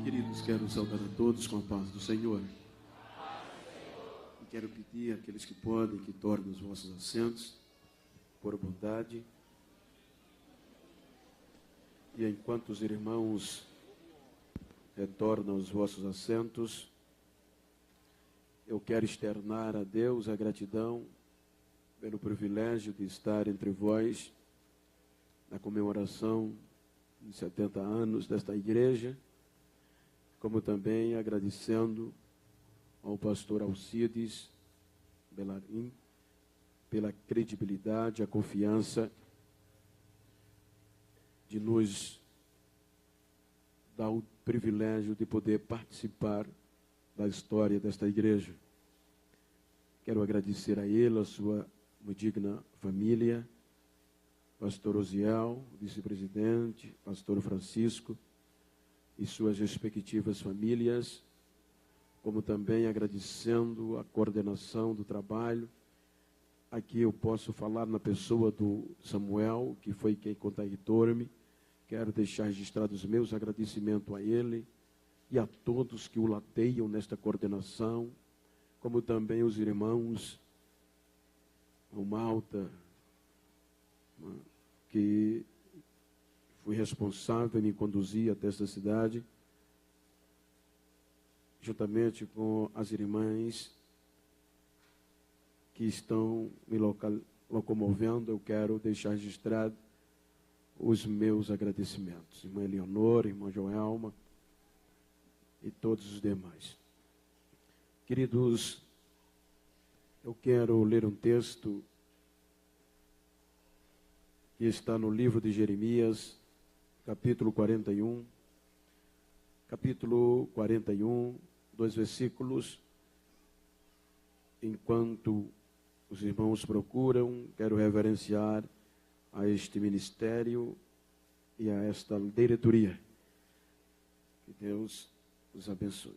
Queridos, quero saudar a todos com a paz do Senhor. E quero pedir àqueles que podem que tornem os vossos assentos, por bondade. E enquanto os irmãos retornam os vossos assentos, eu quero externar a Deus a gratidão pelo privilégio de estar entre vós na comemoração de 70 anos desta igreja, como também agradecendo ao pastor Alcides Belarim pela credibilidade, a confiança de nos dar o privilégio de poder participar da história desta igreja. Quero agradecer a ele, a sua muito digna família, pastor Osiel, vice-presidente, pastor Francisco e suas respectivas famílias, como também agradecendo a coordenação do trabalho. Aqui eu posso falar na pessoa do Samuel, que foi quem contactou-me. Quero deixar registrado os meus agradecimentos a ele e a todos que o lateiam nesta coordenação, como também os irmãos, o Malta, que fui responsável em me conduzir até esta cidade, juntamente com as irmãs que estão me locomovendo. Eu quero deixar registrado os meus agradecimentos. Irmã Eleonora, irmã Joelma e todos os demais. Queridos, eu quero ler um texto que está no livro de Jeremias, capítulo 41, dois versículos. Enquanto os irmãos procuram, quero reverenciar a este ministério e a esta diretoria. Que Deus os abençoe.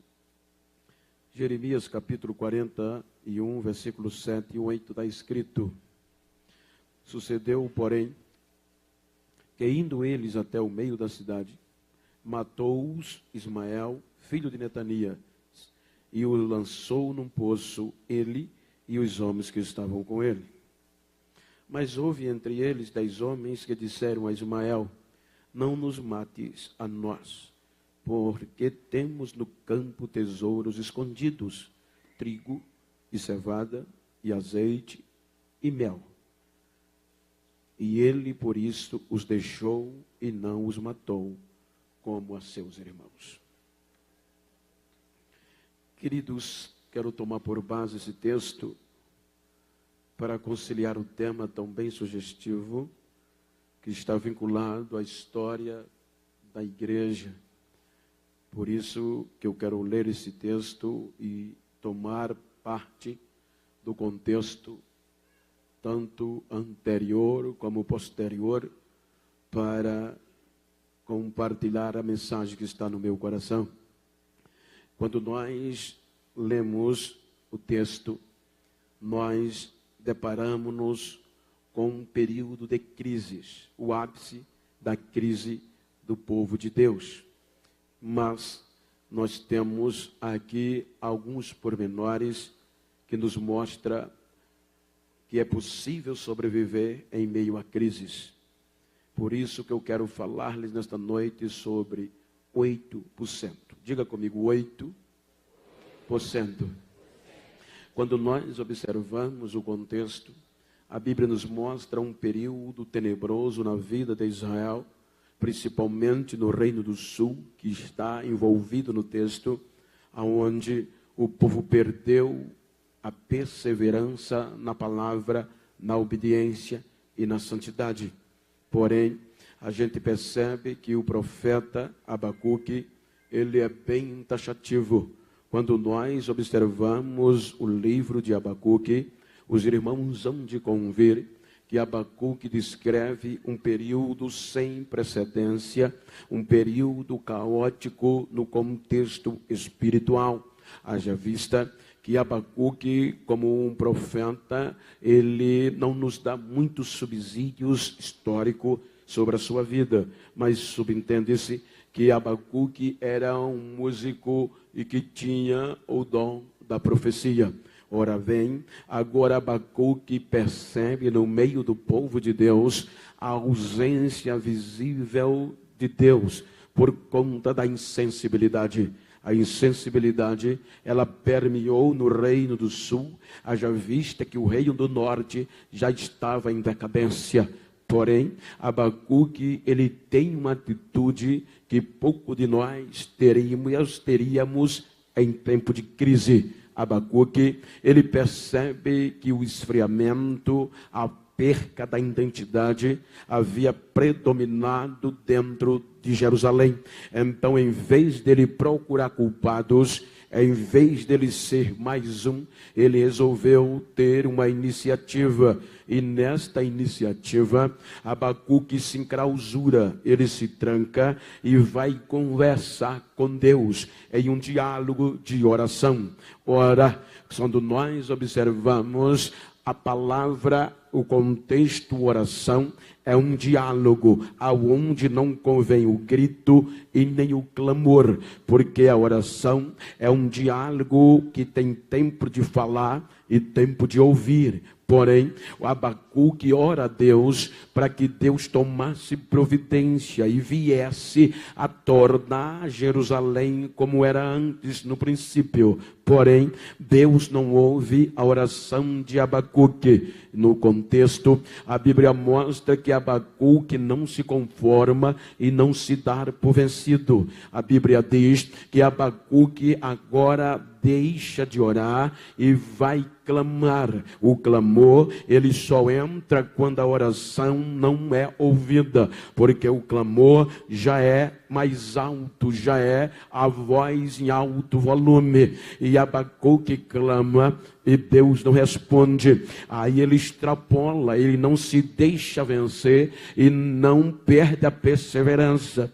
Jeremias capítulo 41, versículos 7 e 8, está escrito: Sucedeu, porém, que indo eles até o meio da cidade, matou-os Ismael, filho de Netania, e o lançou num poço, ele e os homens que estavam com ele. Mas houve entre eles 10 homens que disseram a Ismael: Não nos mates a nós, porque temos no campo tesouros escondidos, trigo e cevada e azeite e mel. E ele, por isso, os deixou e não os matou, como a seus irmãos. Queridos, quero tomar por base esse texto para conciliar o tema tão bem sugestivo que está vinculado à história da igreja. Por isso que eu quero ler esse texto e tomar parte do contexto tanto anterior como posterior, para compartilhar a mensagem que está no meu coração. Quando nós lemos o texto, nós deparamos-nos com um período de crises, o ápice da crise do povo de Deus. Mas nós temos aqui alguns pormenores que nos mostram que é possível sobreviver em meio a crises. Por isso que eu quero falar-lhes nesta noite sobre 8%. Diga comigo, 8%. Quando nós observamos o contexto, a Bíblia nos mostra um período tenebroso na vida de Israel, principalmente no Reino do Sul, que está envolvido no texto, onde o povo perdeu a perseverança na palavra, na obediência e na santidade. Porém, a gente percebe que o profeta Abacuque, ele é bem taxativo. Quando nós observamos o livro de Abacuque, os irmãos hão de convir que Abacuque descreve um período sem precedência, um período caótico no contexto espiritual. Haja vista que Abacuque, como um profeta, ele não nos dá muitos subsídios históricos sobre a sua vida. Mas subentende-se que Abacuque era um músico e que tinha o dom da profecia. Ora bem, agora Abacuque percebe no meio do povo de Deus a ausência visível de Deus por conta da insensibilidade. A insensibilidade, ela permeou no reino do sul, haja vista que o reino do norte já estava em decadência. Porém, Abacuque, ele tem uma atitude que pouco de nós teríamos em tempo de crise. Abacuque, ele percebe que o esfriamento, a perca da identidade havia predominado dentro de Jerusalém. Então, em vez dele procurar culpados, em vez dele ser mais um, ele resolveu ter uma iniciativa. E nesta iniciativa, Abacuque se enclausura, ele se tranca e vai conversar com Deus em um diálogo de oração. Ora, quando nós observamos a palavra, o contexto oração, é um diálogo aonde não convém o grito e nem o clamor, porque a oração é um diálogo que tem tempo de falar e tempo de ouvir. Porém, o Abacuque ora a Deus para que Deus tomasse providência e viesse a tornar Jerusalém como era antes no princípio. Porém, Deus não ouve a oração de Abacuque. No contexto, a Bíblia mostra que Abacuque não se conforma e não se dá por vencido. A Bíblia diz que Abacuque agora deixa de orar e vai clamar. O clamor, ele só entra quando a oração não é ouvida, porque o clamor já é mais alto, já é a voz em alto volume. E Abacuque clama e Deus não responde. Aí ele extrapola, ele não se deixa vencer e não perde a perseverança.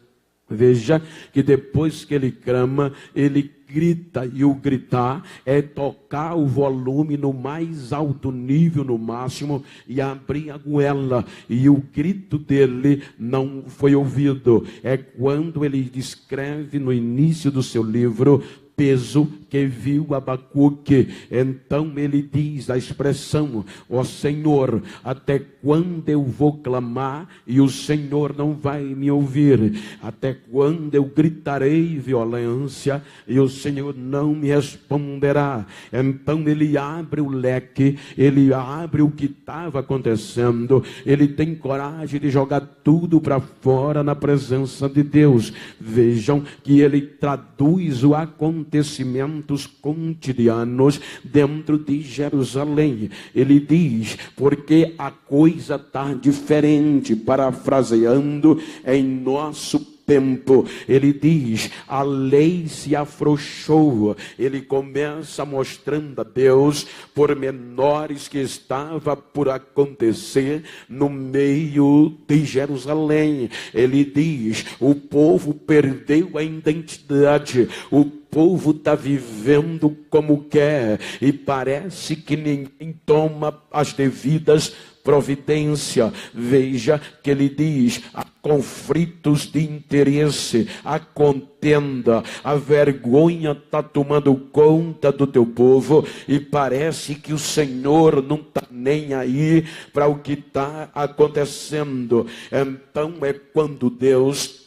Veja que depois que ele clama, ele grita, e o gritar é tocar o volume no mais alto nível, no máximo, e abrir a goela, e o grito dele não foi ouvido. É quando ele descreve no início do seu livro peso que viu Abacuque. Então ele diz a expressão: ó Senhor, até quando eu vou clamar e o Senhor não vai me ouvir? Até quando eu gritarei violência e o Senhor não me responderá? Então ele abre o leque, ele abre o que estava acontecendo, ele tem coragem de jogar tudo para fora na presença de Deus. Vejam que ele traduz o acontecimentos cotidianos dentro de Jerusalém. Ele diz: porque a coisa está diferente, parafraseando em nosso tempo. Ele diz: a lei se afrouxou. Ele começa mostrando a Deus pormenores que estava por acontecer no meio de Jerusalém. Ele diz: o povo perdeu a identidade, o povo está vivendo como quer e parece que ninguém toma as devidas providência. Veja que ele diz: há conflitos de interesse, a contenda, a vergonha está tomando conta do teu povo e parece que o Senhor não está nem aí para o que está acontecendo. Então é quando Deus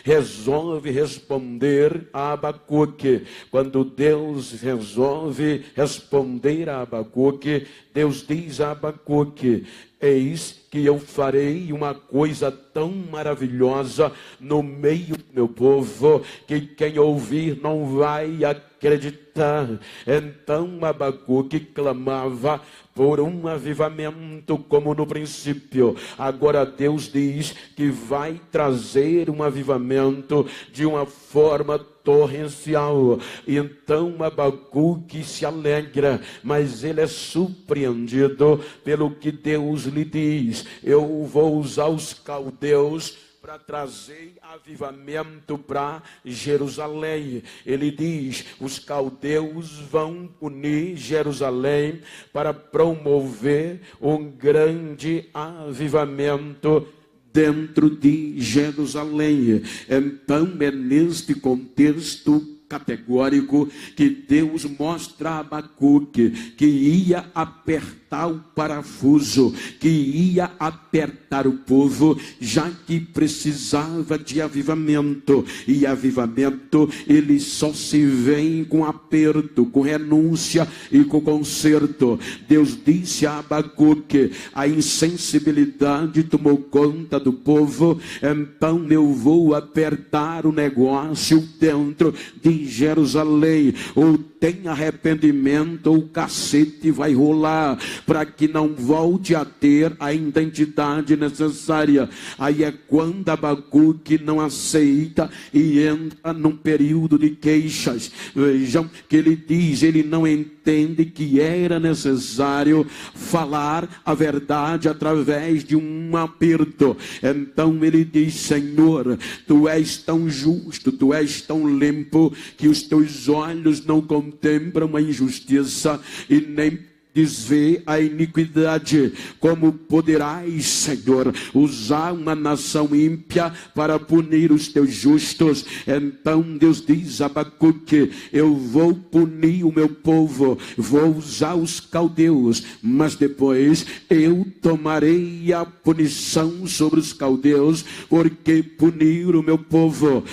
resolve responder a Abacuque. Quando Deus resolve responder a Abacuque, Deus diz a Abacuque: eis que eu farei uma coisa tão maravilhosa no meio do meu povo, que quem ouvir não vai acreditar. Então Abacuque clamava por um avivamento como no princípio. Agora Deus diz que vai trazer um avivamento de uma forma torrencial. Então Abacuque se alegra, mas ele é surpreendido pelo que Deus lhe diz: eu vou usar os caldeus para trazer avivamento para Jerusalém. Ele diz: os caldeus vão unir Jerusalém para promover um grande avivamento dentro de Jerusalém. Então é neste contexto categórico que Deus mostra a Abacuque que ia apertar o parafuso, que ia apertar o povo, já que precisava de avivamento. E avivamento, ele só se vem com aperto, com renúncia e com conserto. Deus disse a Abacuque: a insensibilidade tomou conta do povo, então eu vou apertar o negócio dentro de Jerusalém. Ou tem arrependimento, ou o cacete vai rolar, para que não volte a ter a identidade necessária. Aí é quando Abacuque não aceita e entra num período de queixas. Vejam que ele diz, ele não entende que era necessário falar a verdade através de um aperto. Então ele diz: Senhor, tu és tão justo, tu és tão limpo, que os teus olhos não contemplam a injustiça e nem desvê a iniquidade. Como poderás, Senhor, usar uma nação ímpia para punir os teus justos? Então Deus diz a Abacuque: eu vou punir o meu povo, vou usar os caldeus, mas depois eu tomarei a punição sobre os caldeus, porque punir o meu povo.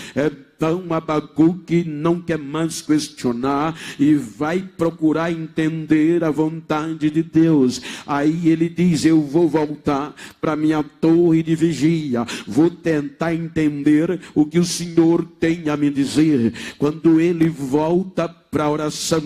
Então Abacuque não quer mais questionar e vai procurar entender a vontade de Deus. Aí ele diz: eu vou voltar para minha torre de vigia, vou tentar entender o que o Senhor tem a me dizer. Quando ele volta para a oração,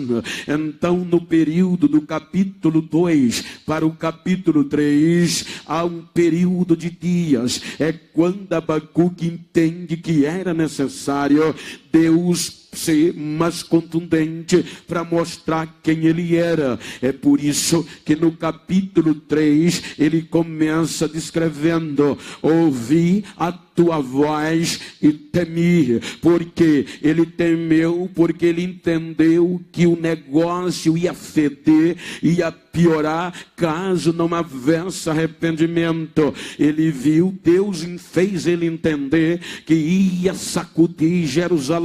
então no período do capítulo 2 para o capítulo 3, há um período de dias. É quando Abacuque entende que era necessário Deus ser mais contundente para mostrar quem ele era. É por isso que no capítulo 3 ele começa descrevendo: ouvi a tua voz e temi. Porque ele temeu, porque ele entendeu que o negócio ia feder, ia piorar caso não houvesse arrependimento. Ele viu, Deus fez ele entender que ia sacudir Jerusalém.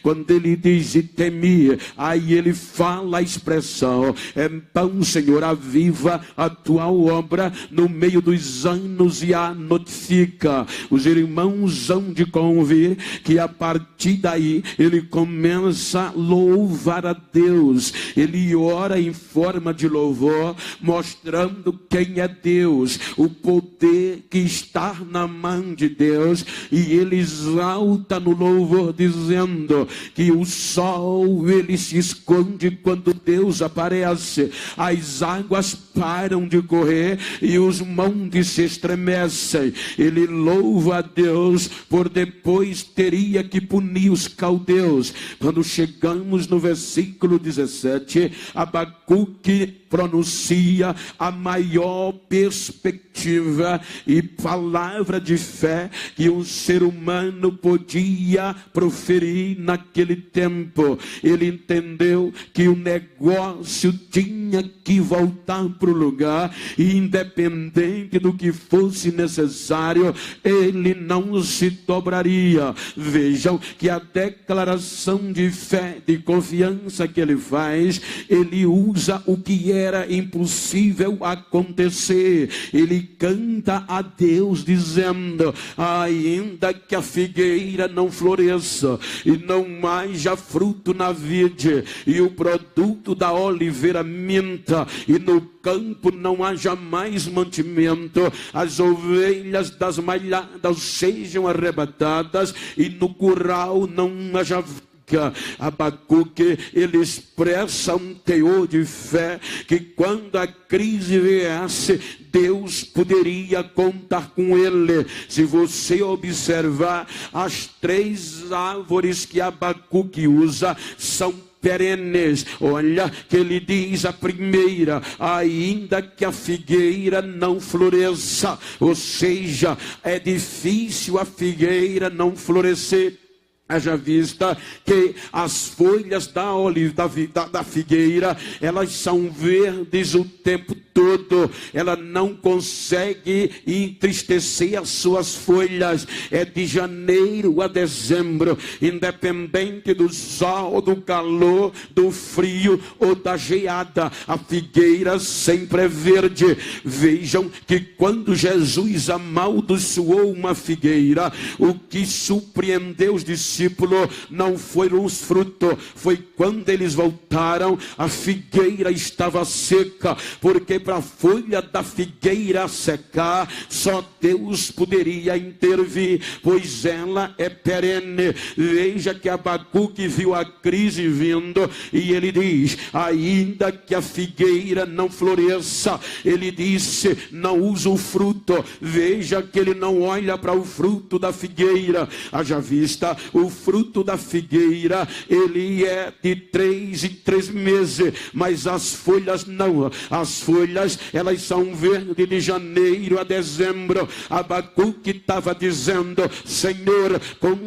Quando ele diz e temi, aí ele fala a expressão: então, Senhor, aviva a tua obra no meio dos anos e a notifica. Os irmãos hão de convir que a partir daí ele começa a louvar a Deus. Ele ora em forma de louvor, mostrando quem é Deus, o poder que está na mão de Deus. E ele exalta no louvor, dizendo que o sol ele se esconde quando Deus aparece, as águas param de correr e os montes se estremecem. Ele louva a Deus, por depois teria que punir os caldeus. Quando chegamos no versículo 17, Abacuque pronuncia a maior perspectiva e palavra de fé que um ser humano podia proferir naquele tempo. Ele entendeu que o negócio tinha que voltar para o lugar, e independente do que fosse necessário, ele não se dobraria. Vejam que a declaração de fé, de confiança que ele faz, ele usa o que era impossível acontecer. Ele canta a Deus dizendo: ainda que a figueira não floresça e não haja fruto na vide, e o produto da oliveira minta, e no campo não haja mais mantimento, as ovelhas das malhadas sejam arrebatadas, e no curral não haja. Abacuque, ele expressa um teor de fé que quando a crise viesse, Deus poderia contar com ele. Se você observar, as 3 árvores que Abacuque usa são perenes. Olha que ele diz a primeira: ainda que a figueira não floresça. Ou seja, é difícil a figueira não florescer. Haja vista que as folhas da figueira, elas são verdes o tempo todo. Ela não consegue entristecer as suas folhas. É de janeiro a dezembro, independente do sol, do calor, do frio ou da geada, a figueira sempre é verde. Vejam que quando Jesus amaldiçoou uma figueira, o que surpreendeu os discípulos não foram os frutos, foi quando eles voltaram, a figueira estava seca, porque para a folha da figueira secar, só Deus poderia intervir, pois ela é perene. Veja que Abacuque viu a crise vindo, e ele diz, ainda que a figueira não floresça, ele disse, não usa o fruto. Veja que ele não olha para o fruto da figueira. Haja vista, o fruto da figueira, ele é de 3 em 3 meses, mas as folhas não. As folhas, elas são verdes de janeiro a dezembro. Abacuque estava dizendo, Senhor,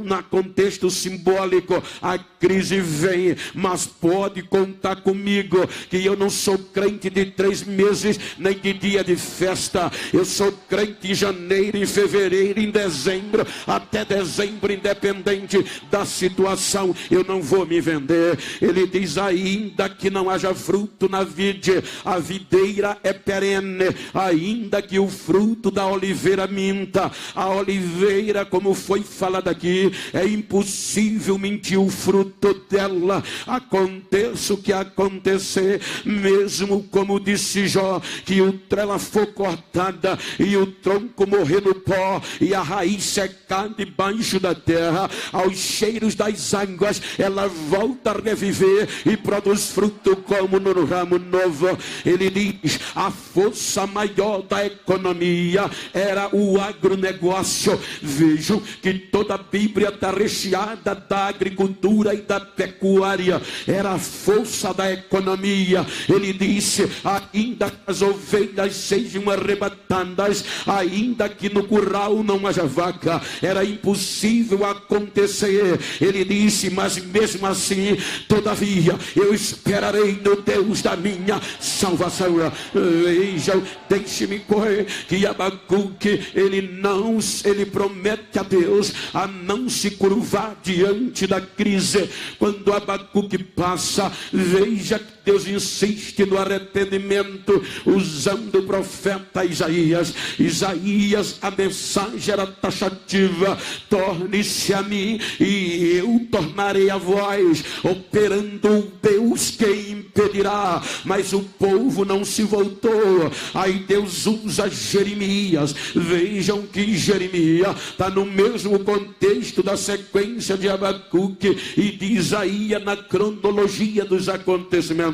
na contexto simbólico, a crise vem, mas pode contar comigo, que eu não sou crente de 3 meses, nem de dia de festa. Eu sou crente em janeiro, em fevereiro, em dezembro, até dezembro, independente da situação, eu não vou me vender. Ele diz, ainda que não haja fruto na vide, a videira é perene, ainda que o fruto da oliveira minta. A oliveira, como foi falado aqui, é impossível mentir o fruto dela. Aconteça o que acontecer, mesmo como disse Jó, que ela for cortada e o tronco morrer no pó e a raiz secar debaixo da terra, aos cheiros das águas ela volta a reviver e produz fruto como no ramo novo. Ele diz, a força maior da economia era o agronegócio. Vejo que toda a Bíblia está recheada da agricultura e da pecuária. Era a força da economia. Ele disse, ainda que as ovelhas sejam arrebatadas, ainda que no curral não haja vaca, era impossível acontecer. Ele disse, mas mesmo assim, todavia, eu esperarei no Deus da minha salvação. Vejam, deixe-me correr, que Abacuque, ele promete a Deus a não se curvar diante da crise. Quando Abacuque passa, veja que Deus insiste no arrependimento, usando o profeta Isaías. Isaías, a mensagem era taxativa, torne-se a mim e eu tornarei a vós, operando o Deus que impedirá. Mas o povo não se voltou. Aí Deus usa Jeremias. Vejam que Jeremias está no mesmo contexto da sequência de Abacuque e de Isaías na cronologia dos acontecimentos.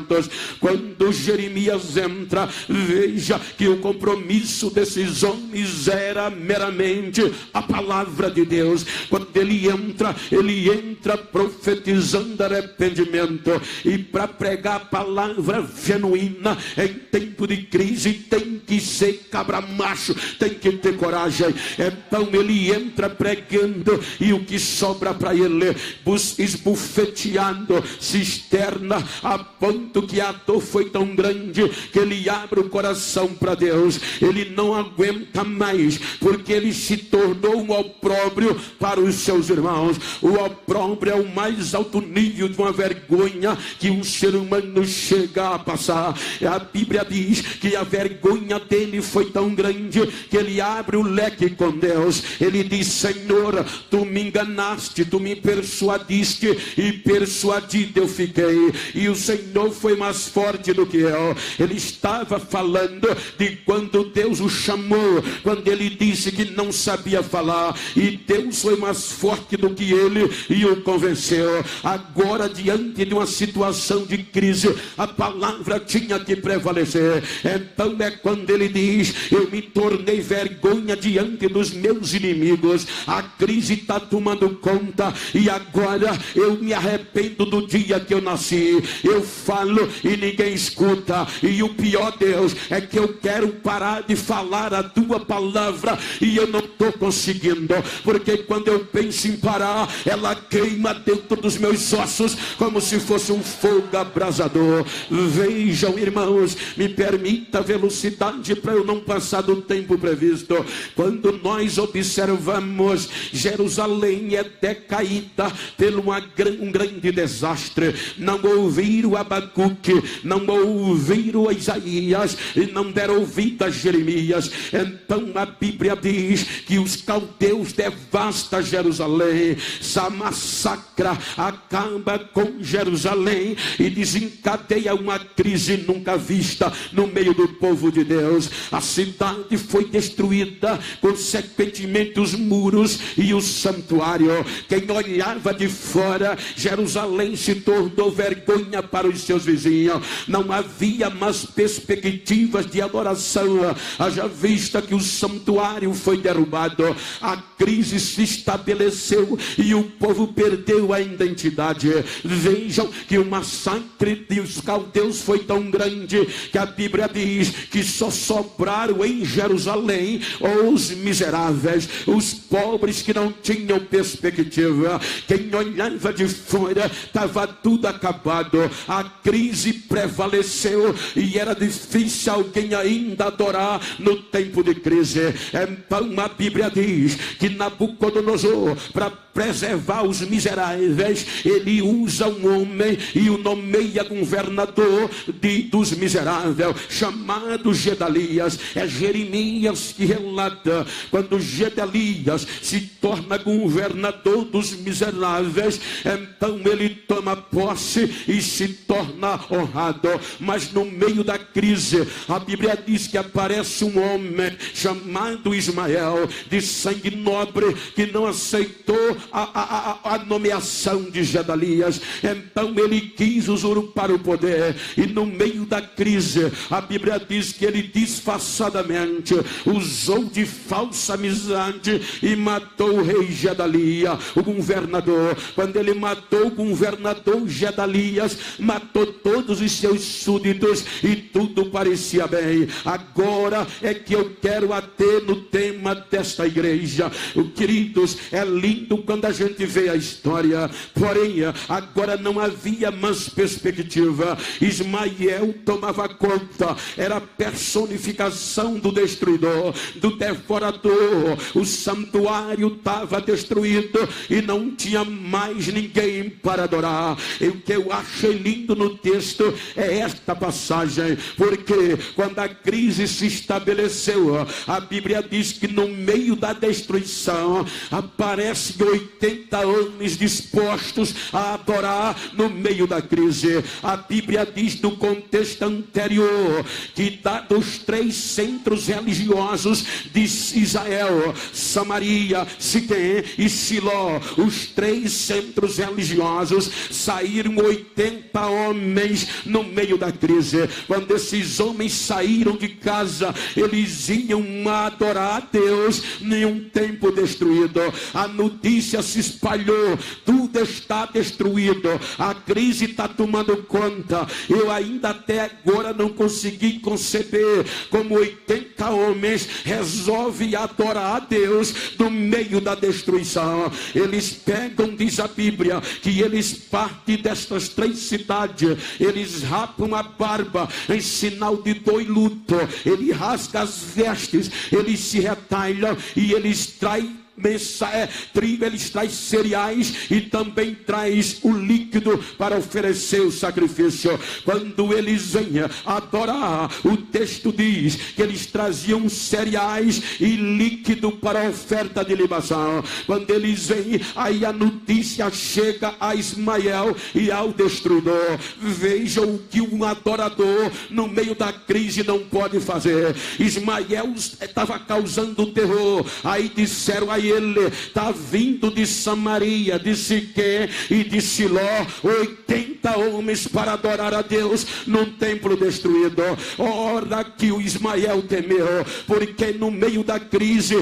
Quando Jeremias entra, veja que o compromisso desses homens era meramente a palavra de Deus. Quando ele entra profetizando arrependimento, e para pregar a palavra genuína em tempo de crise tem que ser cabra macho, tem que ter coragem. Então ele entra pregando, e o que sobra para ele, esbufeteando cisterna, a ponto que a dor foi tão grande que ele abre o coração para Deus. Ele não aguenta mais, porque ele se tornou um opróbrio para os seus irmãos. O opróbrio é o mais alto nível de uma vergonha que um ser humano chega a passar. A Bíblia diz que a vergonha dele foi tão grande que ele abre o leque com Deus. Ele diz, Senhor, tu me enganaste, tu me persuadiste, e persuadido eu fiquei. E o Senhor foi mais forte do que eu. Ele estava falando de quando Deus o chamou, quando ele disse que não sabia falar, e Deus foi mais forte do que ele e o convenceu. Agora, diante de uma situação de crise, a palavra tinha que prevalecer. Então é quando ele diz, eu me tornei vergonha diante dos meus inimigos. A crise está tomando conta, e agora eu me arrependo do dia que eu nasci. Eu falo e ninguém escuta, e o pior, Deus, é que eu quero parar de falar a tua palavra e eu não estou conseguindo, porque quando eu penso em parar, ela quer queima dentro dos meus ossos como se fosse um fogo abrasador. Vejam, irmãos, me permita velocidade para eu não passar do tempo previsto. Quando nós observamos, Jerusalém é decaída pelo um grande desastre. Não ouviram Abacuque, não ouviram Isaías e não deram ouvido a Jeremias. Então a Bíblia diz que os caldeus devastam Jerusalém, massacra, acaba com Jerusalém e desencadeia uma crise nunca vista no meio do povo de Deus. A cidade foi destruída, consequentemente os muros e o santuário. Quem olhava de fora, Jerusalém se tornou vergonha para os seus vizinhos. Não havia mais perspectivas de adoração, haja vista que o santuário foi derrubado. A crise se estabeleceu e o povo perdeu a identidade. Vejam que o massacre dos caldeus foi tão grande que a Bíblia diz que só sobraram em Jerusalém os miseráveis, os pobres que não tinham perspectiva. Quem olhava de fora, estava tudo acabado. A crise prevaleceu e era difícil alguém ainda adorar no tempo de crise. Então a Bíblia diz que Nabucodonosor, para preservar os miseráveis, ele usa um homem e o nomeia governador dos miseráveis, chamado Gedalias. É Jeremias que relata quando Gedalias se torna governador dos miseráveis. Então ele toma posse e se torna honrado. Mas no meio da crise, a Bíblia diz que aparece um homem chamado Ismael, de sangue nobre, que não aceitou a nomeação de Gedalias. Então ele quis usurpar o poder, e no meio da crise, a Bíblia diz que ele disfarçadamente usou de falsa amizade e matou o rei Gedalias, o governador. Quando ele matou o governador Gedalias, matou todos os seus súditos e tudo parecia bem. Agora é que eu quero ater no tema desta igreja. Queridos, é lindo quando a gente vê a história, porém agora não havia mais perspectiva. Ismael tomava conta, era a personificação do destruidor, do devorador. O santuário estava destruído e não tinha mais ninguém para adorar. E o que eu achei lindo no texto é esta passagem, porque quando a crise se estabeleceu, a Bíblia diz que no meio da destruição aparecem 80 homens dispostos a adorar no meio da crise. A Bíblia diz no contexto anterior que dos 3 centros religiosos de Israel, Samaria, Siquém e Siló, os 3 centros religiosos, saíram 80 homens no meio da crise. Quando esses homens saíram de casa, eles iam adorar a Deus em um tempo destruído. A notícia se espalhou, tudo está destruído, a crise está tomando conta. Eu ainda até agora não consegui conceber como 80 homens resolvem adorar a Deus no meio da destruição. Eles pegam, diz a Bíblia, que eles partem destas 3 cidades, eles rapam a barba em sinal de dor e luto, ele rasga as vestes, eles se retalham e eles traem trigo, eles traz cereais e também traz o líquido para oferecer o sacrifício. Quando eles vêm adorar, o texto diz que eles traziam cereais e líquido para a oferta de libação. Quando eles vêm, aí a notícia chega a Ismael e ao destruidor. Vejam o que um adorador no meio da crise não pode fazer. Ismael estava causando terror. Aí disseram a ele: está vindo de Samaria, de Siquém e de Siló 80 80 homens para adorar a Deus num templo destruído. Ora que o Ismael temeu, porque no meio da crise,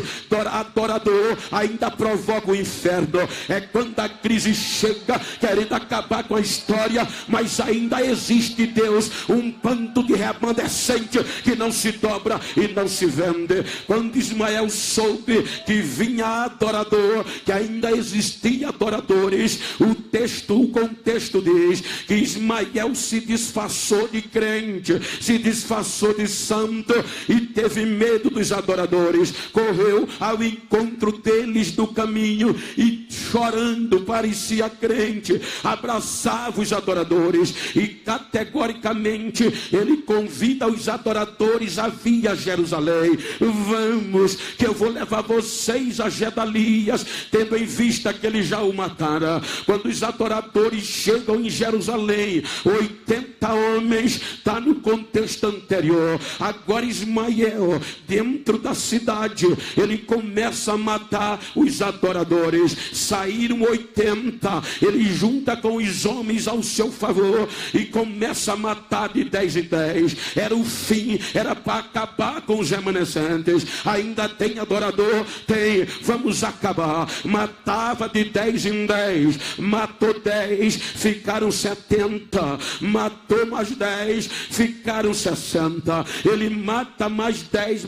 adorador ainda provoca o inferno. É quando a crise chega querendo acabar com a história, mas ainda existe Deus, um bando de remanescente que não se dobra e não se vende. Quando Ismael soube que vinha adorador, que ainda existia adoradores, o contexto diz que Ismael se disfarçou de crente, se disfarçou de santo e teve medo dos adoradores. Correu ao encontro deles no caminho e chorando parecia crente, abraçava os adoradores e categoricamente ele convida os adoradores a vir a Jerusalém. Vamos, que eu vou levar vocês a Gedalias, tendo em vista que ele já o matara. Quando os adoradores chegam em Jerusalém, 80 homens, está no contexto anterior. Agora Ismael, dentro da cidade, ele começa a matar os adoradores. Saíram 80, ele junta com os homens ao seu favor e começa a matar de 10 em 10. Era o fim, era para acabar com os remanescentes. Ainda tem adorador? Tem, vamos acabar. Matava de 10 em 10, matou 10, ficaram 70, matou mais 10, ficaram 60. Ele mata mais 10,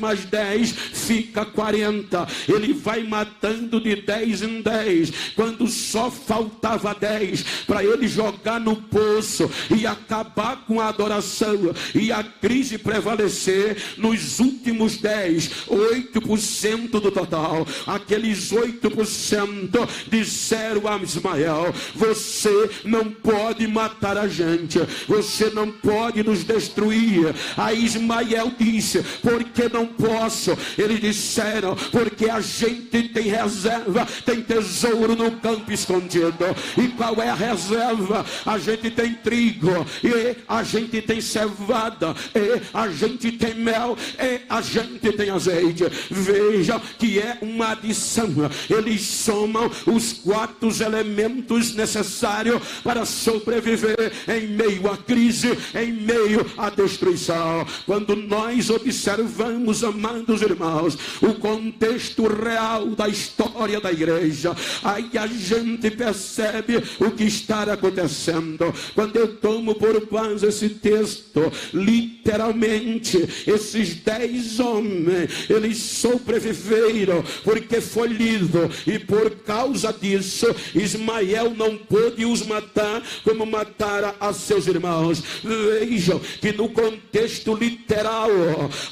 fica 40. Ele vai matando de 10 em 10, quando só faltava 10 para ele jogar no poço e acabar com a adoração e a crise prevalecer. Nos últimos 10, 8% do total, aqueles 8% disseram a Ismael: você não pode matar a gente, você não pode nos destruir. Aí Ismael disse: por que não posso? Eles disseram: porque a gente tem reserva, tem tesouro no campo escondido. E qual é a reserva? A gente tem trigo, e a gente tem cevada, e a gente tem mel, e a gente tem azeite. Veja que é uma adição. Eles somam os 4 elementos necessários para sobreviver em meio à crise, em meio à destruição. Quando nós observamos, amados irmãos, o contexto real da história da igreja, aí a gente percebe o que está acontecendo. Quando eu tomo por base esse texto, literalmente, esses 10 homens, eles sobreviveram porque foi lido, e por causa disso, Ismael não pôde os matar como matara a seus irmãos. Vejam que no contexto literal,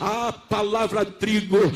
a palavra trigo,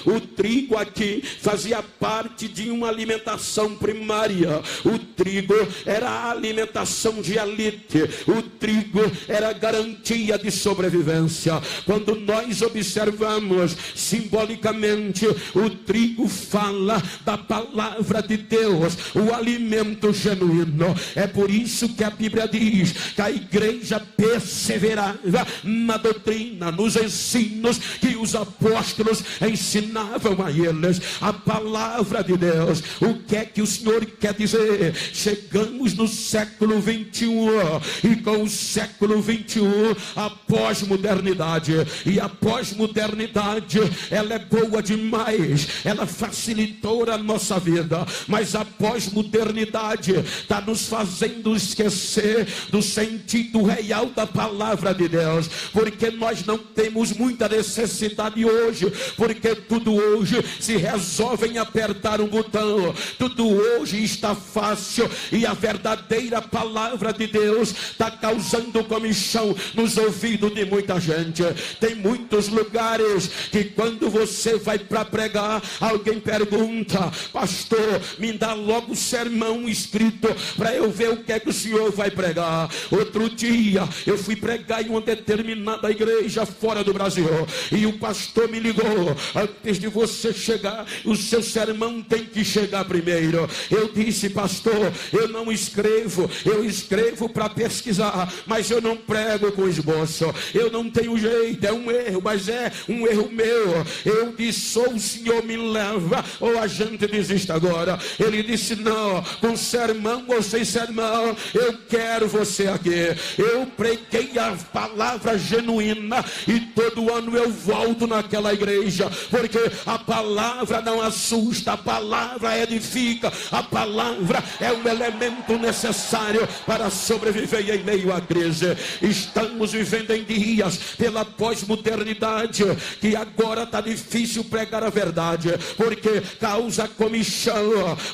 o trigo aqui fazia parte de uma alimentação primária. O trigo era a alimentação de elite, o trigo era garantia de sobrevivência. Quando nós observamos simbolicamente, o trigo fala da palavra de Deus, o alimento genuíno. É por isso que a Bíblia diz que a igreja perseverava na doutrina, nos ensinos que os apóstolos ensinavam a eles, a palavra de Deus. O que é que o Senhor quer dizer? Chegamos no século 21, e com o século 21, a pós-modernidade. E a pós-modernidade, ela é boa demais, ela facilitou a nossa vida, mas a pós-modernidade está nos fazendo esquecer do sentido real da palavra de Deus, porque nós não temos muita necessidade hoje, porque tudo hoje se resolve em apertar um botão, tudo hoje está fácil, e a verdadeira palavra de Deus está causando comichão nos ouvidos de muita gente. Tem muitos lugares que quando você vai para pregar, alguém pergunta: pastor, me dá logo o sermão escrito para eu ver o que é que o senhor vai pregar. pesquisar. Outro dia eu fui pregar em uma determinada igreja fora do Brasil, e o pastor me ligou: antes de você chegar, o seu sermão tem que chegar primeiro. Eu disse: pastor, eu não escrevo, eu escrevo para pesquisar, mas eu não prego com esboço. Eu não tenho jeito, é um erro, mas é um erro meu. Eu disse: ou o senhor me leva, ou a gente desiste agora. Ele disse: não, com sermão ou sem sermão, eu quero você aqui. Eu preguei a palavra genuína, e todo ano eu volto naquela igreja, porque a palavra não assusta, a palavra edifica, a palavra é um elemento necessário para sobreviver em meio à crise. Estamos vivendo em dias pela pós-modernidade, que agora está difícil pregar a verdade, porque causa comichão.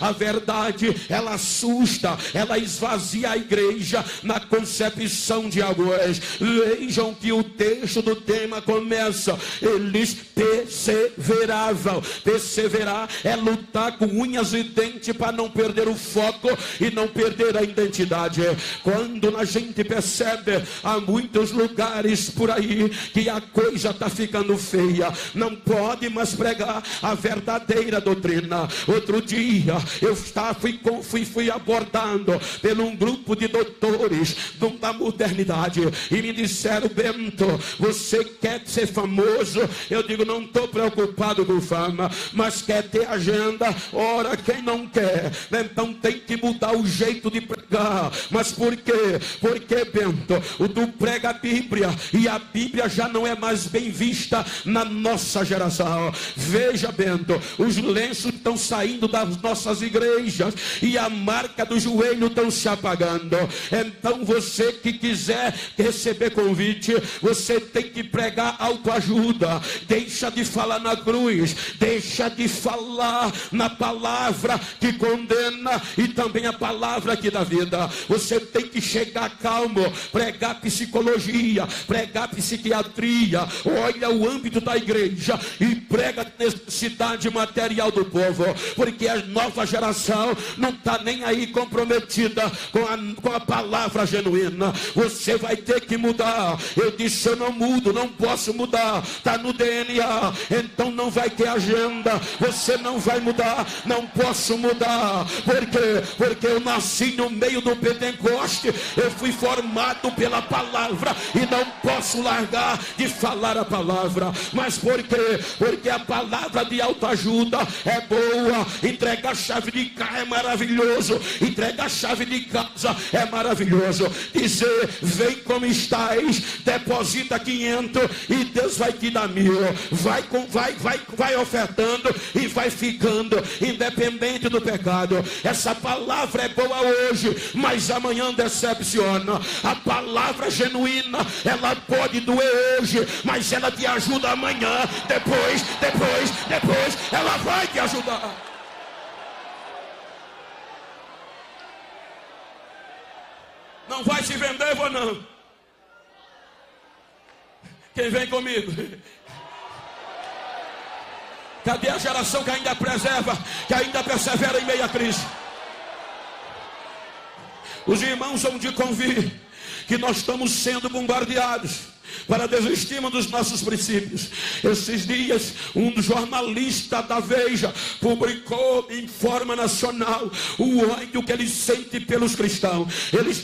A verdade, ela assusta, ela esvazia a igreja na concepção de alguns. Vejam que o texto do tema começa: eles perseveravam. Perseverar é lutar com unhas e dentes para não perder o foco e não perder a identidade. Quando a gente percebe, há muitos lugares por aí que a coisa está ficando feia, não pode mais pregar a verdadeira doutrina. Outro dia eu fui abordado por um grupo de doutores da modernidade, e me disseram: Bento, você quer ser famoso? Eu digo: não estou preocupado com fama, mas quer ter agenda? Ora, quem não quer? Então tem que mudar o jeito de pregar. Mas por quê? Porque, Bento, tu prega a Bíblia, e a Bíblia já não é mais bem vista na nossa geração. Veja, Bento, os lenços estão saindo das nossas igrejas, e a marca do joelho estão se apagando. Então você que quiser receber convite, você tem que pregar autoajuda. Deixa de falar na cruz, deixa de falar na palavra que condena e também a palavra que dá vida. Você tem que chegar calmo, pregar psicologia, pregar psiquiatria. Olha o âmbito da igreja e prega a necessidade material do povo, porque a nova geração não está nem aí comprometida com a palavra genuína. Você vai ter que mudar. Eu disse: eu não mudo, não posso mudar, está no DNA. Então não vai ter agenda, você não vai mudar, não posso mudar. Por quê? Porque eu nasci no meio do Pentecoste, eu fui formado pela palavra, e não posso largar de falar a palavra. Mas por quê? Porque a palavra de autoajuda é boa. Entregar a chave de carro é maravilhoso, entregar a chave de casa é maravilhoso. Dizer: vem como estás, deposita 500 e Deus vai te dar 1000. Vai ofertando e vai ficando, independente do pecado. Essa palavra é boa hoje, mas amanhã decepciona. A palavra genuína, ela pode doer hoje, mas ela te ajuda amanhã. Depois ela vai te ajudar. Não vai se vender, vou não. Quem vem comigo? Cadê a geração que ainda preserva, que ainda persevera em meio à crise? Os irmãos vão de convir que nós estamos sendo bombardeados para desistirmos dos nossos princípios. Esses dias, um jornalista da Veja publicou em forma nacional o ódio que ele sente pelos cristãos. Ele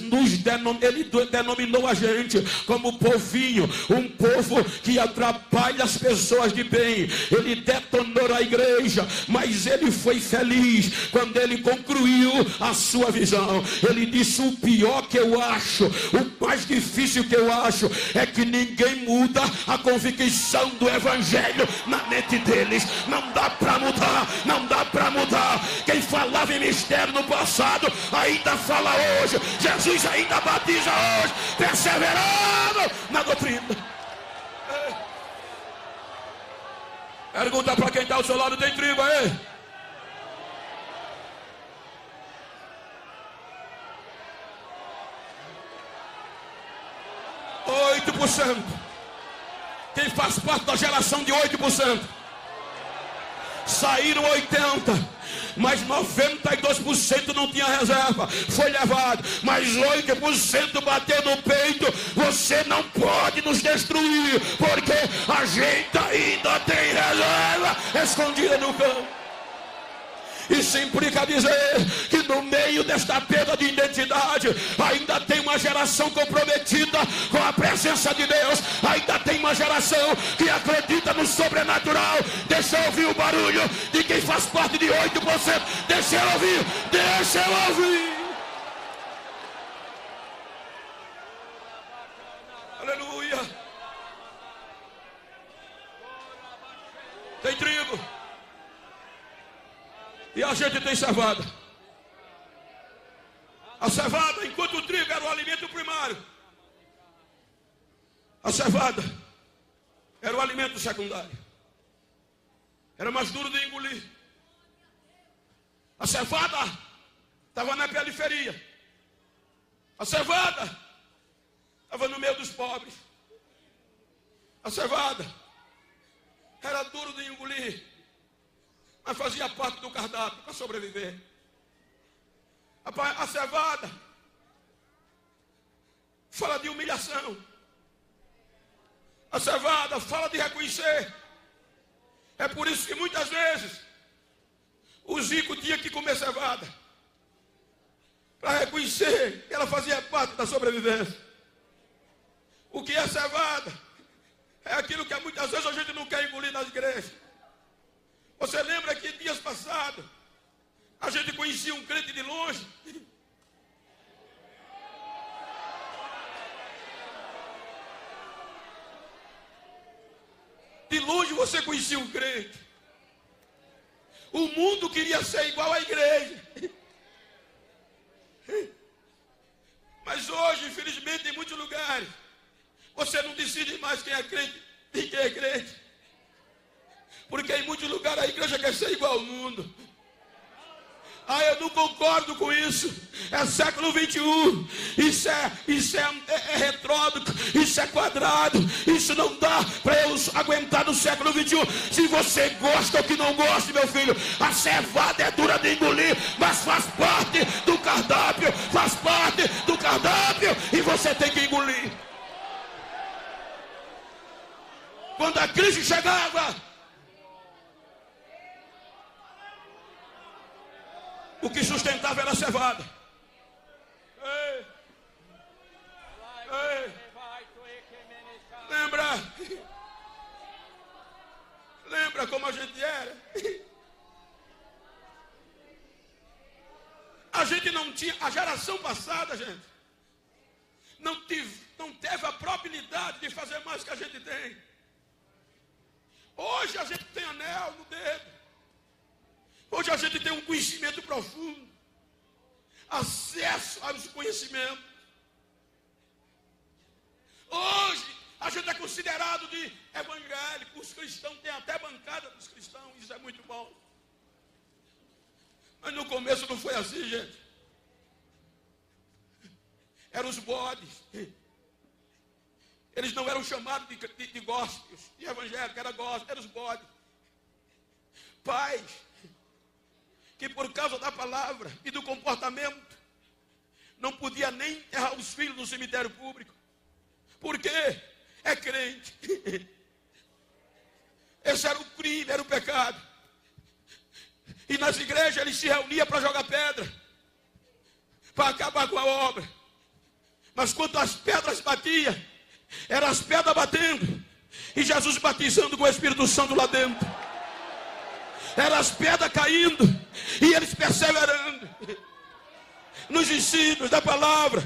denominou a gente como povinho, um povo que atrapalha as pessoas de bem. Ele detonou a igreja, mas ele foi feliz quando ele concluiu a sua visão. Ele disse: o pior que eu acho, o mais difícil que eu acho, é que ninguém muda a convicção do evangelho na mente deles. Não dá para mudar, não dá para mudar. Quem falava em mistério no passado ainda fala hoje. Jesus ainda batiza hoje, perseverando na doutrina. Pergunta para quem está ao seu lado: tem trigo aí? Quem faz parte da geração de 8%? Saíram 80%. mas 92% não tinha reserva, foi levado, mas 8% bateu no peito. Você não pode nos destruir, porque a gente ainda tem reserva escondida no campo. Isso implica dizer que no meio desta perda de identidade ainda tem uma geração comprometida com a presença de Deus, ainda tem uma geração que acredita no sobrenatural. Deixa eu ouvir o barulho de quem faz parte de 8%. Deixa eu ouvir, deixa eu ouvir. Aleluia. Tem trigo e a gente tem cevada. A cevada, enquanto o trigo era o alimento primário, a cevada era o alimento secundário. Era mais duro de engolir. A cevada estava na periferia. A cevada estava no meio dos pobres. A cevada era duro de engolir, mas fazia parte do cardápio para sobreviver. A cevada fala de humilhação. A cevada fala de reconhecer. É por isso que muitas vezes o Zico tinha que comer cevada, para reconhecer que ela fazia parte da sobrevivência. O que é cevada? É aquilo que muitas vezes a gente não quer engolir nas igrejas. Você lembra que dias passados a gente conhecia um crente de longe? De longe você conhecia um crente. O mundo queria ser igual à igreja. Mas hoje, infelizmente, em muitos lugares, você não decide mais quem é crente e quem é crente. Porque em muitos lugares a igreja quer ser igual ao mundo. Eu não concordo com isso. É século 21. Isso é retrógrado. Isso é quadrado. Isso não dá para eu aguentar no século 21. Se você gosta ou que não gosta, meu filho, a cevada é dura de engolir, mas faz parte do cardápio. Faz parte do cardápio. E você tem que engolir. Quando a crise chegava, o que sustentava era a cevada. Ei. Lembra como a gente era? A gente não tinha, a geração passada, gente, não teve a probabilidade de fazer mais do que a gente tem. Hoje a gente tem anel no dedo. Hoje a gente tem um conhecimento profundo, acesso aos conhecimentos. Hoje a gente é considerado de evangélico, os cristãos têm até bancada dos cristãos, isso é muito bom. Mas no começo não foi assim, gente. Eram os bodes. Eles não eram chamados de gospels, de evangélicos, eram os bodes. Pais que por causa da palavra e do comportamento não podia nem enterrar os filhos no cemitério público. Por quê? É crente. Esse era o crime, era o pecado. E nas igrejas eles se reuniam para jogar pedra, para acabar com a obra. Mas quando as pedras batiam, eram as pedras batendo e Jesus batizando com o Espírito Santo lá dentro. Eram as pedras caindo e eles perseverando nos ensinos da palavra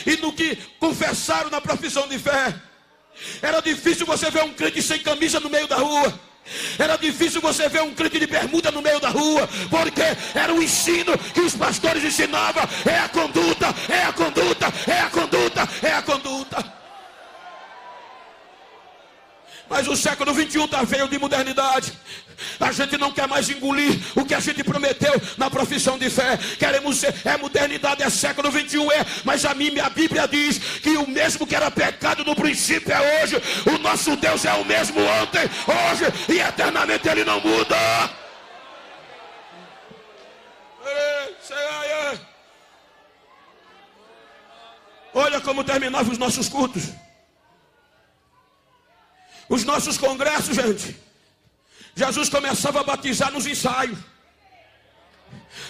e no que confessaram na profissão de fé. Era difícil você ver um crente sem camisa no meio da rua. Era difícil você ver um crente de bermuda no meio da rua, porque era o ensino que os pastores ensinavam. É a conduta, é a conduta, é a conduta, é a conduta. Mas o século 21 está feio de modernidade. A gente não quer mais engolir o que a gente prometeu na profissão de fé. Queremos ser, modernidade, é século 21, mas a minha Bíblia diz que o mesmo que era pecado no princípio é hoje. O nosso Deus é o mesmo ontem, hoje e eternamente, Ele não muda. Olha como terminavam os nossos cultos. Os nossos congressos, gente. Jesus começava a batizar nos ensaios.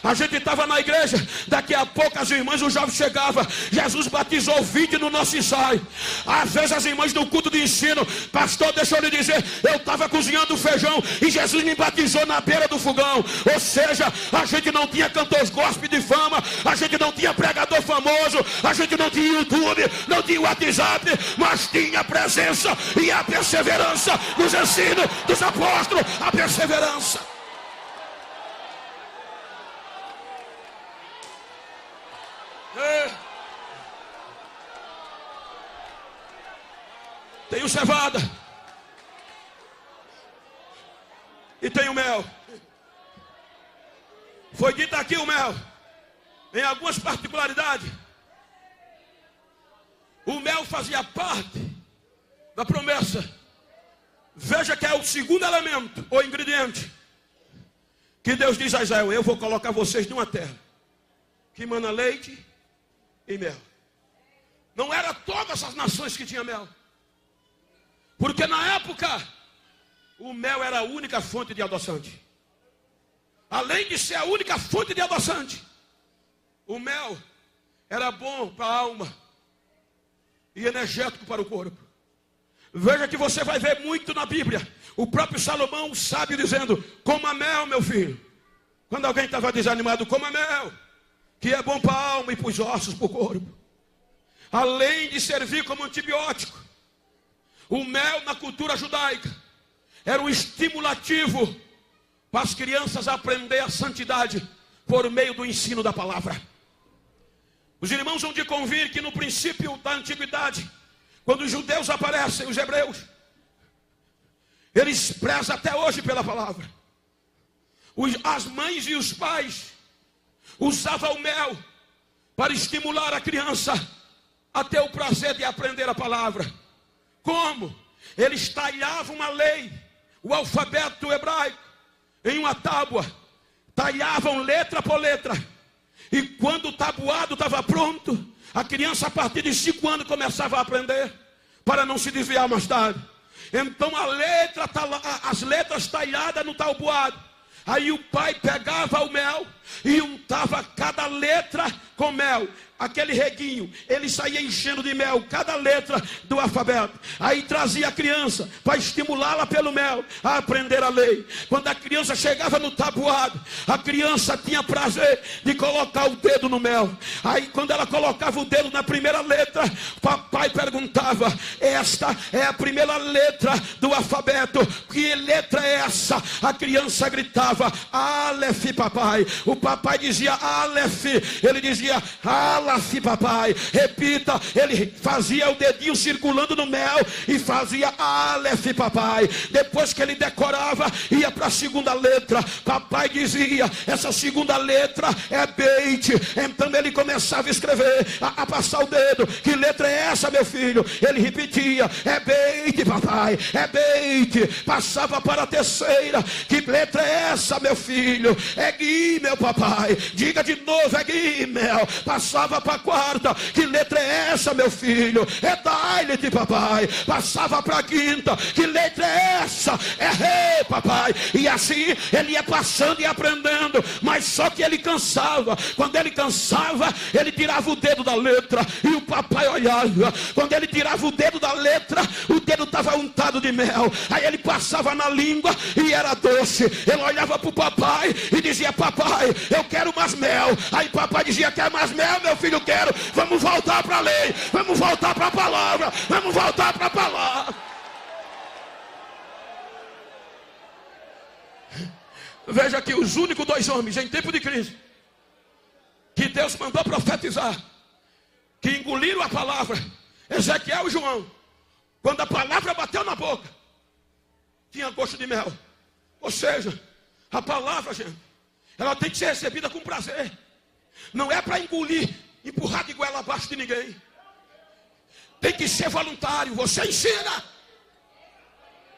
A gente estava na igreja, daqui a pouco as irmãs, o jovem chegava, Jesus batizou 20 no nosso ensaio. Às vezes as irmãs do culto de ensino, pastor, deixa eu lhe dizer, eu estava cozinhando feijão e Jesus me batizou na beira do fogão. Ou seja, a gente não tinha cantores gospel de fama, a gente não tinha pregador famoso, a gente não tinha YouTube, não tinha WhatsApp, mas tinha a presença e a perseverança dos ensinos dos apóstolos, a perseverança. Tenho cevada e tenho mel. Foi dito aqui o mel, em algumas particularidades. O mel fazia parte da promessa. Veja que é o segundo elemento, ou ingrediente, que Deus diz a Israel: eu vou colocar vocês numa terra que mana leite e mel. Não era todas as nações que tinham mel, porque na época o mel era a única fonte de adoçante. Além de ser a única fonte de adoçante, o mel era bom para a alma e energético para o corpo. Veja que você vai ver muito na Bíblia o próprio Salomão, sábio, dizendo: coma mel, meu filho. Quando alguém estava desanimado, coma mel, que é bom para a alma e para os ossos, para o corpo. Além de servir como antibiótico, o mel na cultura judaica era um estimulativo para as crianças aprender a santidade por meio do ensino da palavra. Os irmãos vão de convir que no princípio da antiguidade, quando os judeus aparecem, os hebreus, eles prezam até hoje pela palavra. As mães e os pais usavam o mel para estimular a criança a ter o prazer de aprender a palavra. Como? Eles talhavam uma lei, o alfabeto hebraico, em uma tábua, talhavam letra por letra, e quando o tabuado estava pronto, a criança a partir de 5 anos começava a aprender, para não se desviar mais tarde. Então as letras talhadas no tabuado, aí o pai pegava o mel e untava cada letra com mel. Aquele reguinho, ele saía enchendo de mel cada letra do alfabeto. Aí trazia a criança para estimulá-la pelo mel a aprender a lei. Quando a criança chegava no tabuado, a criança tinha prazer de colocar o dedo no mel. Aí quando ela colocava o dedo na primeira letra, papai perguntava: esta é a primeira letra do alfabeto, que letra é essa? A criança gritava: Aleph, papai. O papai dizia Aleph, ele dizia Aleph, papai. Repita, ele fazia o dedinho circulando no mel e fazia Aleph, papai. Depois que ele decorava, ia para a segunda letra. Papai dizia: essa segunda letra é Beit. Então ele começava a escrever, a passar o dedo. Que letra é essa, meu filho? Ele repetia: é Beit, papai, é Beit. Passava para a terceira: que letra é essa, meu filho? É Gui, meu papai. Diga de novo: é Gimel. Passava para a quarta: que letra é essa, meu filho? É Dalet, papai. Passava para a quinta: que letra é essa? É Rei, papai. E assim ele ia passando e aprendendo, mas só que ele cansava. Quando ele cansava, ele tirava o dedo da letra e o papai olhava. Quando ele tirava o dedo da letra, o dedo estava untado de mel. Aí ele passava na língua e era doce. Ele olhava para o papai e dizia: papai, eu quero mais mel. Aí papai dizia: quer mais mel, meu filho? Quero. Vamos voltar para a lei, vamos voltar para a palavra, vamos voltar para a palavra. Veja que os únicos 2 homens em tempo de crise que Deus mandou profetizar, que engoliram a palavra, Ezequiel e João, quando a palavra bateu na boca, tinha gosto de mel. Ou seja, a palavra, gente, ela tem que ser recebida com prazer. Não é para engolir, empurrar de goela abaixo de ninguém. Tem que ser voluntário. Você ensina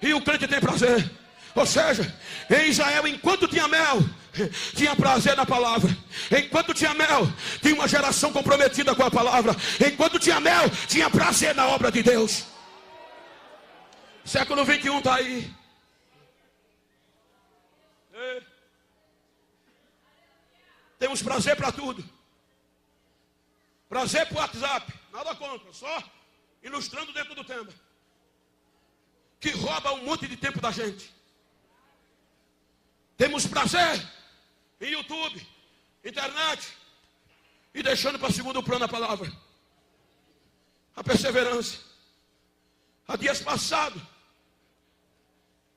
e o crente tem prazer. Ou seja, em Israel, enquanto tinha mel, tinha prazer na palavra. Enquanto tinha mel, tinha uma geração comprometida com a palavra. Enquanto tinha mel, tinha prazer na obra de Deus. Século 21 está aí. Temos prazer para tudo. Prazer para o WhatsApp, nada contra, só ilustrando dentro do tema. Que rouba um monte de tempo da gente. Temos prazer em YouTube, internet, e deixando para segundo plano a palavra. A perseverança. Há dias passados,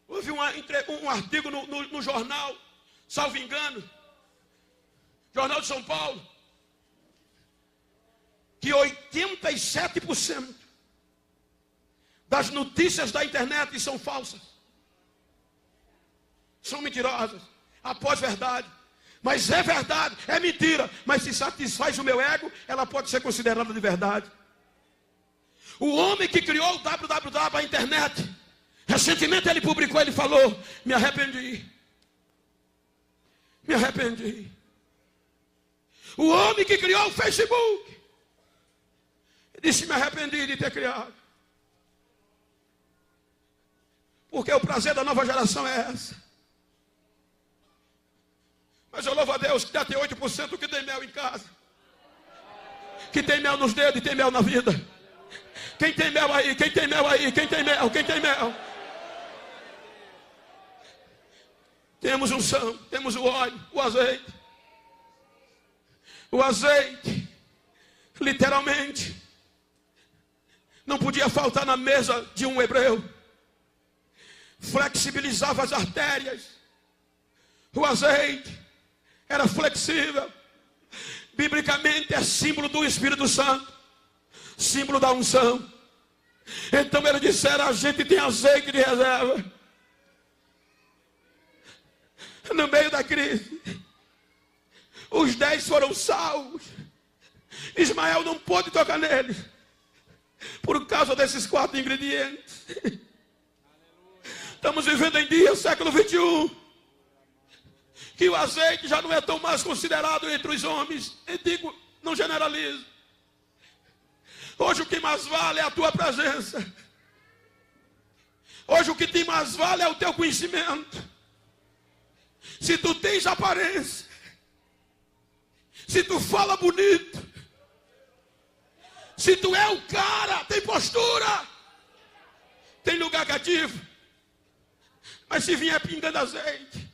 houve um artigo no jornal, salvo engano, Jornal de São Paulo, que 87% das notícias da internet são falsas, são mentirosas, após verdade. Mas é verdade, é mentira, mas se satisfaz o meu ego, ela pode ser considerada de verdade. O homem que criou o www, a internet, recentemente ele publicou, ele falou: me arrependi. Me arrependi. O homem que criou o Facebook disse: me arrependi de ter criado. Porque o prazer da nova geração é essa. Mas eu louvo a Deus que já tem 8% que tem mel em casa, que tem mel nos dedos e tem mel na vida. Quem tem mel aí? Quem tem mel aí? Quem tem mel? Quem tem mel? Temos unção, temos o óleo, o azeite. O azeite, literalmente, não podia faltar na mesa de um hebreu. Flexibilizava as artérias. O azeite era flexível. Biblicamente é símbolo do Espírito Santo, símbolo da unção. Então eles disseram: a gente tem azeite de reserva. No meio da crise, os 10 foram salvos. Ismael não pôde tocar neles por causa desses 4 ingredientes. Estamos vivendo em dia, século 21, que o azeite já não é tão mais considerado entre os homens. Eu digo, não generalizo. Hoje o que mais vale é a tua presença. Hoje o que tem mais vale é o teu conhecimento. Se tu tens aparência, se tu fala bonito, se tu é o cara, tem postura, tem lugar cativo. Mas se vier pingando azeite,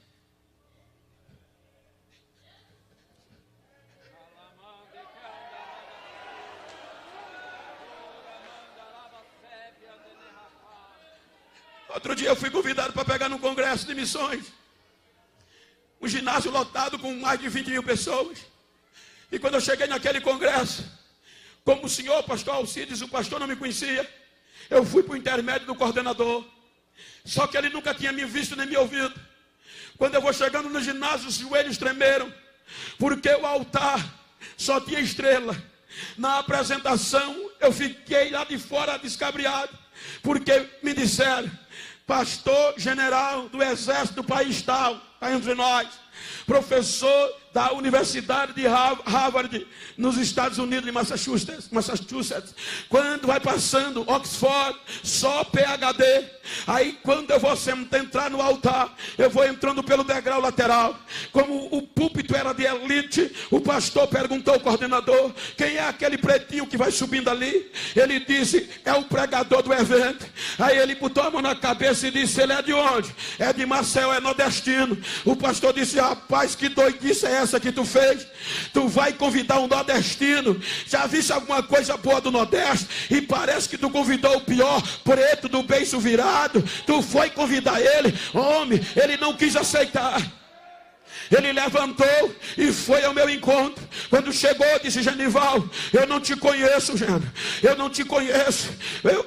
outro dia eu fui convidado para pegar num congresso de missões, um ginásio lotado com mais de 20 mil pessoas. E quando eu cheguei naquele congresso, como o senhor, pastor Alcides, o pastor não me conhecia, eu fui para o intermédio do coordenador. Só que ele nunca tinha me visto nem me ouvido. Quando eu vou chegando no ginásio, os joelhos tremeram, porque o altar só tinha estrela. Na apresentação, eu fiquei lá de fora descabriado, porque me disseram: pastor general do exército do país tal, está entre nós, professor da Universidade de Harvard, nos Estados Unidos de Massachusetts. Quando vai passando Oxford, só PhD. Aí quando eu vou entrar no altar, eu vou entrando pelo degrau lateral. Como o púlpito era de elite, o pastor perguntou ao coordenador: quem é aquele pretinho que vai subindo ali? Ele disse: é o pregador do evento. Aí ele botou a mão na cabeça e disse: ele é de onde? É de Marcel, é nordestino. O pastor disse: rapaz, que doidice é essa que tu fez? Tu vai convidar um nordestino? Já viste alguma coisa boa do Nordeste? E parece que tu convidou o pior, preto do beiço virado. Tu foi convidar ele, homem, ele não quis aceitar. Ele levantou e foi ao meu encontro. Quando chegou, disse: Genival, eu não te conheço, Gênio. Eu não te conheço.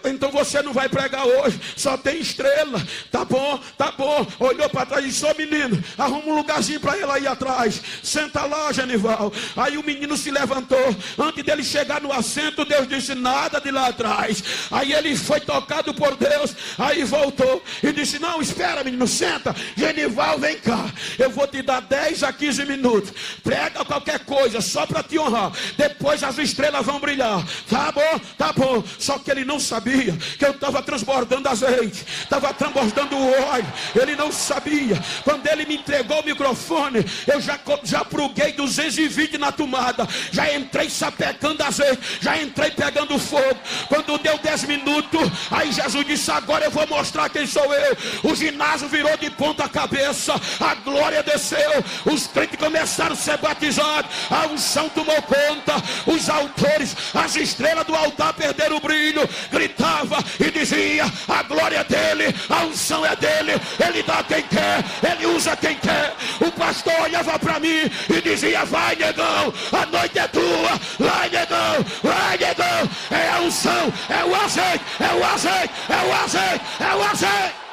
Então você não vai pregar hoje. Só tem estrela. Tá bom, tá bom. Olhou para trás e disse: ô menino, arruma um lugarzinho para ele aí atrás. Senta lá, Genival. Aí o menino se levantou. Antes dele chegar no assento, Deus disse: nada de lá atrás. Aí ele foi tocado por Deus. Aí voltou e disse: não, espera, menino, senta. Genival, vem cá. Eu vou te dar 10 a 15 minutos. Prega qualquer coisa só para te honrar. Depois as estrelas vão brilhar. Tá bom, tá bom. Só que ele não sabia que eu estava transbordando azeite, estava transbordando óleo. Ele não sabia. Quando ele me entregou o microfone, eu já pluguei 220 na tomada. Já entrei sapecando azeite, já entrei pegando fogo. Quando deu 10 minutos, aí Jesus disse: agora eu vou mostrar quem sou eu. O ginásio virou de ponta cabeça, a glória desceu, os crentes começaram a ser batizados, a unção tomou conta, os autores, as estrelas do altar perderam o brilho, gritava e dizia: a glória é dele, a unção é dele, ele dá quem quer, ele usa quem quer. O pastor olhava para mim e dizia: vai, negão, a noite é tua, vai, negão, vai, negão. É a unção, é o azeite, é o azeite, é o azeite, é o azeite.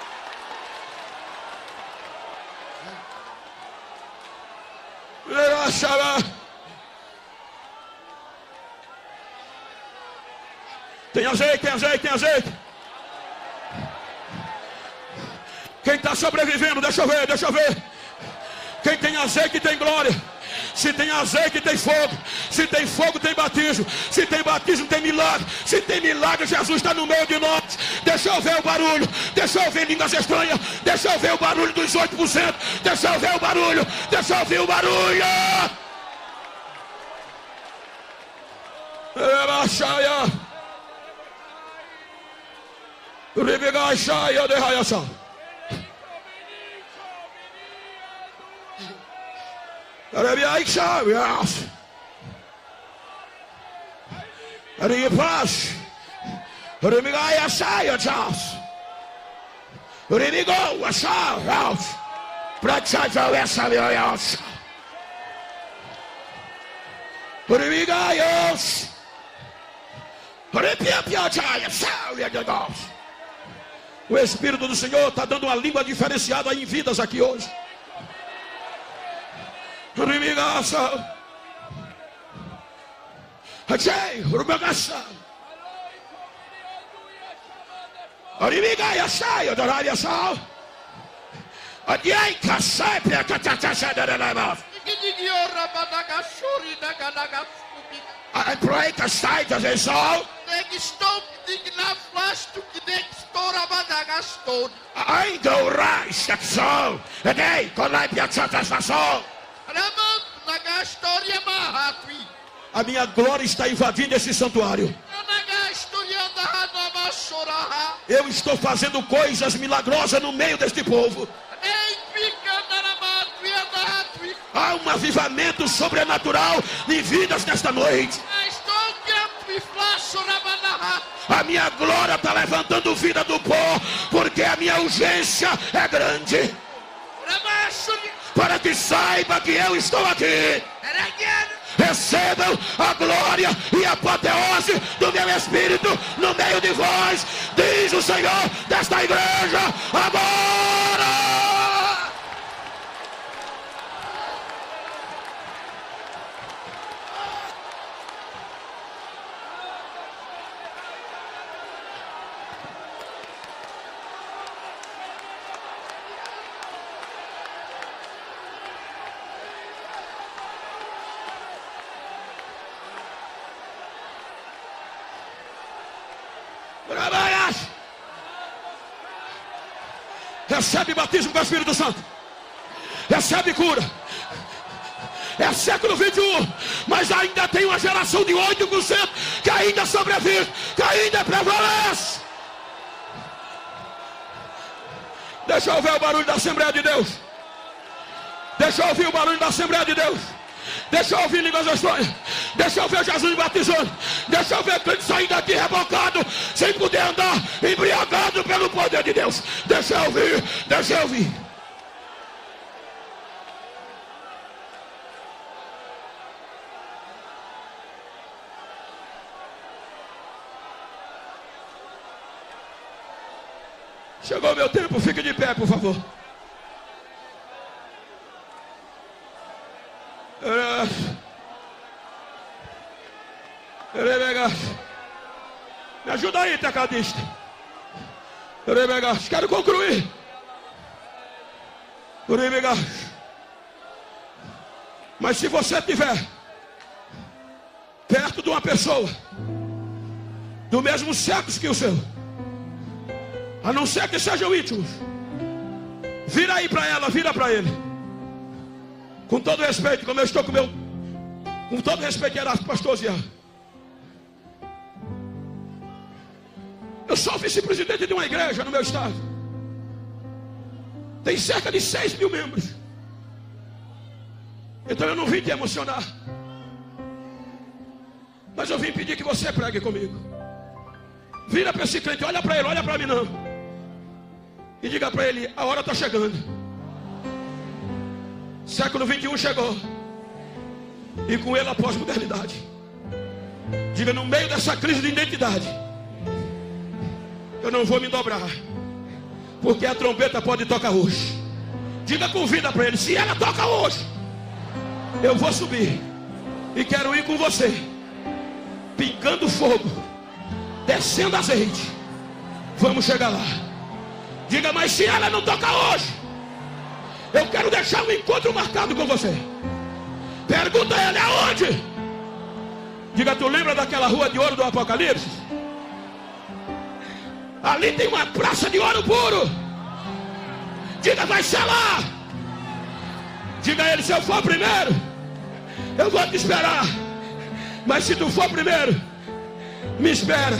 Tem azeite, tem azeite, tem azeite. Quem está sobrevivendo, deixa eu ver, deixa eu ver. Quem tem azeite tem glória. Se tem azeite tem fogo. Se tem fogo tem batismo. Se tem batismo tem milagre. Se tem milagre, Jesus está no meio de nós. Deixa eu ver o barulho. Deixa eu ver línguas estranhas. Deixa eu ver o barulho dos 8%. Deixa eu ver o barulho. Deixa eu ver o barulho. O Espírito do Senhor está dando uma língua diferenciada em vidas aqui hoje. I pray que sai da visão. Ainda o rais da visão. Ei, colai piazzata estação. A minha glória está invadindo esse santuário. Eu estou fazendo coisas milagrosas no meio deste povo. Há um avivamento sobrenatural em vidas nesta noite. A minha glória está levantando vida do pó, porque a minha urgência é grande. Para que saiba que eu estou aqui. Recebam a glória e a apoteose do meu Espírito no meio de vós, diz o Senhor desta igreja, agora. Recebe batismo com o Espírito Santo. Recebe cura. É século 21, mas ainda tem uma geração de 8% que ainda sobrevive, que ainda prevalece. Deixa eu ver o barulho da Assembleia de Deus. Deixa eu ouvir o barulho da Assembleia de Deus. Deixa eu ouvir línguas estranhas. Deixa eu ver Jesus batizando. Deixa eu ver crente saindo daqui rebocado, sem poder andar, embriagado pelo poder de Deus. Deixa eu ouvir, deixa eu ouvir. Chegou o meu tempo, fique de pé, por favor. Me ajuda aí, tecladista. Quero concluir. Mas se você estiver perto de uma pessoa do mesmo sexo que o seu, a não ser que sejam íntimos, vira aí para ela, vira para ele. Com todo respeito, como eu estou com todo respeito, era pastor Zé. Eu sou vice-presidente de uma igreja no meu estado. Tem cerca de 6 mil membros. Então eu não vim te emocionar, mas eu vim pedir que você pregue comigo. Vira para esse crente, olha para ele, olha para mim não. E diga para ele, a hora está chegando. Século 21 chegou. E com ele a pós-modernidade. Diga, no meio dessa crise de identidade, eu não vou me dobrar, porque a trombeta pode tocar hoje. Diga, convida para ele, se ela toca hoje, eu vou subir e quero ir com você, pingando fogo, descendo azeite. Vamos chegar lá. Diga, mas se ela não toca hoje, eu quero deixar um encontro marcado com você. Pergunta a ele aonde. Diga, tu lembra daquela rua de ouro do Apocalipse? Ali tem uma praça de ouro puro. Diga, vai ser lá. Diga a ele, se eu for primeiro, eu vou te esperar. Mas se tu for primeiro, me espera,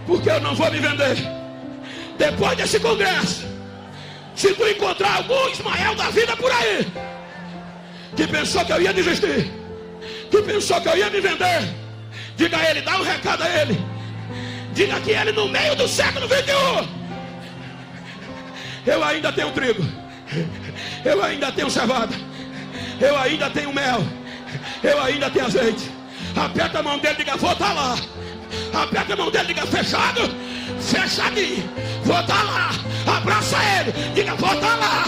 porque eu não vou me vender. Depois desse congresso, se tu encontrar algum Ismael da vida por aí, que pensou que eu ia desistir, que pensou que eu ia me vender, diga a ele, dá um recado a ele. Diga que ele, no meio do século 21, eu ainda tenho trigo, eu ainda tenho cevada, eu ainda tenho mel, eu ainda tenho azeite. Aperta a mão dele e diga, vou estar lá. Aperta a mão dele e diga, fechado, fechadinho, vou estar lá. Abraça ele, diga, vou estar lá.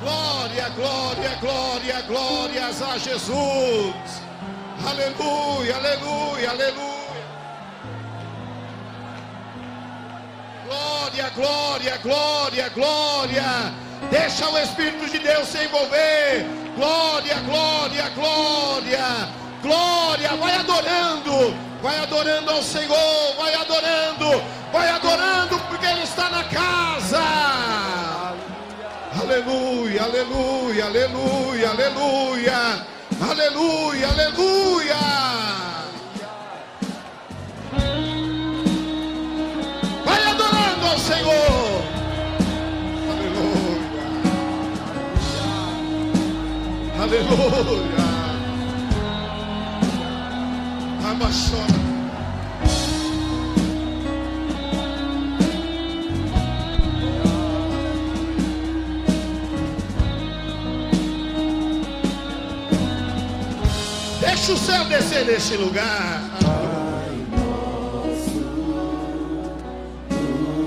Glória, glória, glória, glórias a Jesus. Aleluia, aleluia, aleluia. Glória, glória, glória, glória. Deixa o Espírito de Deus se envolver. Glória, glória, glória. Glória, vai adorando ao Senhor, vai adorando, porque Ele está na casa. Aleluia, aleluia, aleluia, aleluia, aleluia, aleluia. Vai adorando ao Senhor. Aleluia, aleluia. Amassona. Deixa o céu descer nesse lugar.